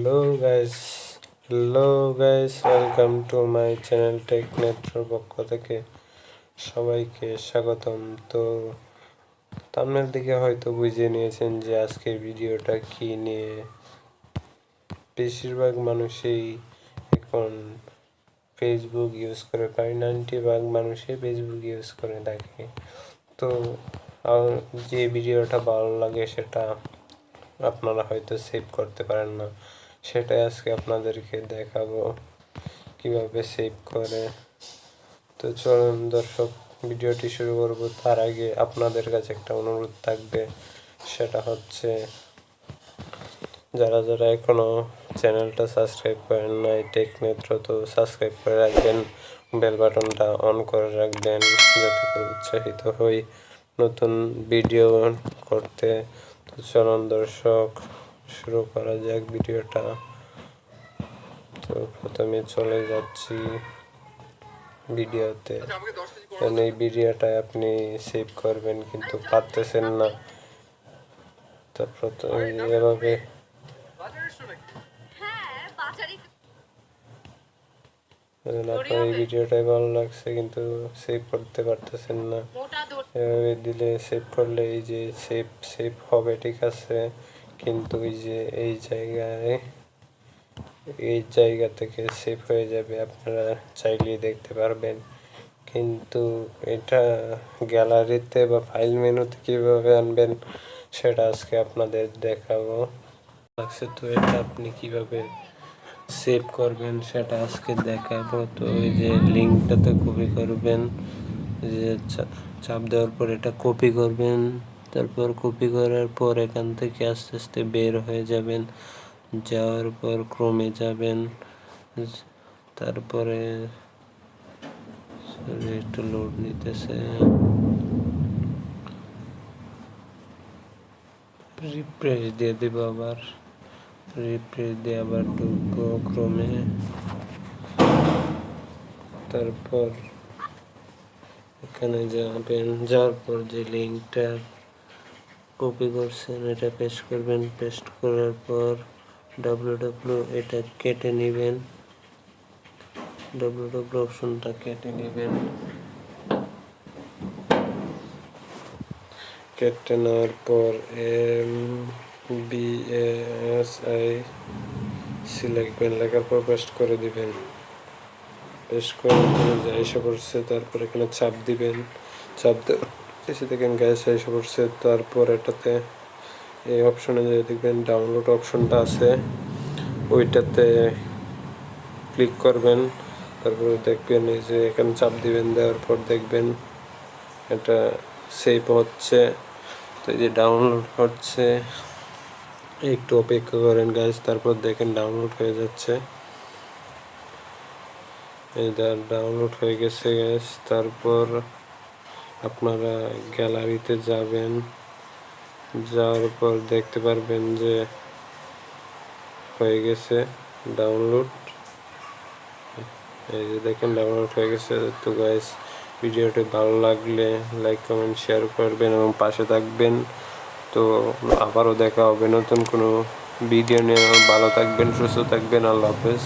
Hello guys, welcome to my channel tech নেট্রোর পক্ষ থেকে সবাইকে স্বাগতম। তো থাম্বনেল থেকে হয়তো বুঝে নিয়েছেন যে আজকের ভিডিওটা কি নিয়ে। বেশিরভাগ মানুষই এখন ফেসবুক ইউজ করে, প্রায় 90% মানুষই ফেসবুক ইউজ করে থাকে। তো যে ভিডিওটা ভালো লাগে সেটা আপনারা হয়তো সেভ করতে পারেন না, সেটাই আজকে আপনাদেরকে দেখাবো কিভাবে সেভ করে। তো চলুন দর্শক, ভিডিওটি শুরু করব। তার আগে আপনাদের কাছে একটা অনুরোধ থাকবে, সেটা হচ্ছে যারা যারা এখনো চ্যানেলটা সাবস্ক্রাইব করেন নাই টেক নেট্রো, তো সাবস্ক্রাইব করে রাখবেন, বেল বাটনটা অন করে রাখবেন যাতে করে উৎসাহিত হই নতুন ভিডিও করতে। তো চলুন দর্শক, শুরু করা যাক ভিডিওটা। তো প্রথমে চলে যাচ্ছি ভিডিওতে। এই ভিডিওটা আপনি সেভ করবেন কিন্তু পারতেছেন না, তো প্রথমে এভাবে আপনার এই ভিডিওটাই ভালো লাগছে কিন্তু সেভ করতে পারতেছেন না। এভাবে দিলে সেভ করলে এই যে সেভ হবে, ঠিক আছে, কিন্তু এই জায়গা থেকে সেভ হয়ে যাবে, আপনারা চাইলেই দেখতে পারবেন। কিন্তু এটা গ্যালারিতে বা ফাইল মেনুতে কীভাবে আনবেন সেটা আজকে আপনাদের দেখাবো লাগছে। তো এটা আপনি কিভাবে সেভ করবেন সেটা আজকে দেখাবো। তো এই যে লিঙ্কটাতে কপি করবেন, যে চাপ দেওয়ার পর এটা কপি করবেন, তারপর কপি করার পর এখান থেকে আস্তে আস্তে বের হয়ে যাবেন, যাওয়ার পর ক্রমে যাবেন, তারপরে একটু লোড নিতেছে, রিফ্রেশ দিয়ে দিব, আবার রিফ্রেশ দিয়ে আবার ঢুকবো ক্রমে। তারপর এখানে যাবেন, যাওয়ার পর যে লিঙ্কটা কপি করছেন এটা পেস্ট করবেন, পেস্ট করার পর www এটা কেটে নেবেন, www অপশনটা কেটে নেবেন। কেটে নেওয়ার পর MBASI লিখবেন, লেখার পর পেস্ট করে দিবেন। পেস্ট করে এসে পড়ছে, তারপর এখানে চাপ দিবেন, চাপ এসে দেখেন গ্যাস এসে পড়ছে। তারপর এটাতে এই অপশনে যে দেখবেন ডাউনলোড অপশনটা আছে, ওইটাতে ক্লিক করবেন। তারপরে দেখবেন এই যে এখানে চাপ দিবেন, দেওয়ার পর দেখবেন এটা সেভ হচ্ছে। তো এই যে ডাউনলোড হচ্ছে, একটু অপেক্ষা করেন গাইস, তারপর দেখেন ডাউনলোড হয়ে যাচ্ছে। এই ডাউনলোড হয়ে গেছে গাইস। তারপর আপনারা গ্যালারিতে যাবেন, যাওয়ার পর দেখতে পারবেন যে হয়ে গেছে ডাউনলোড। এই যে দেখেন ডাউনলোড হয়ে গেছে। তো গাইস, ভিডিওটি ভালো লাগলে লাইক কমেন্ট শেয়ার করবেন এবং পাশে থাকবেন। তো আবারও দেখা হবে নতুন কোনো ভিডিও নিয়ে। ভালো থাকবেন, সুস্থ থাকবেন, আল্লাহ হাফেজ।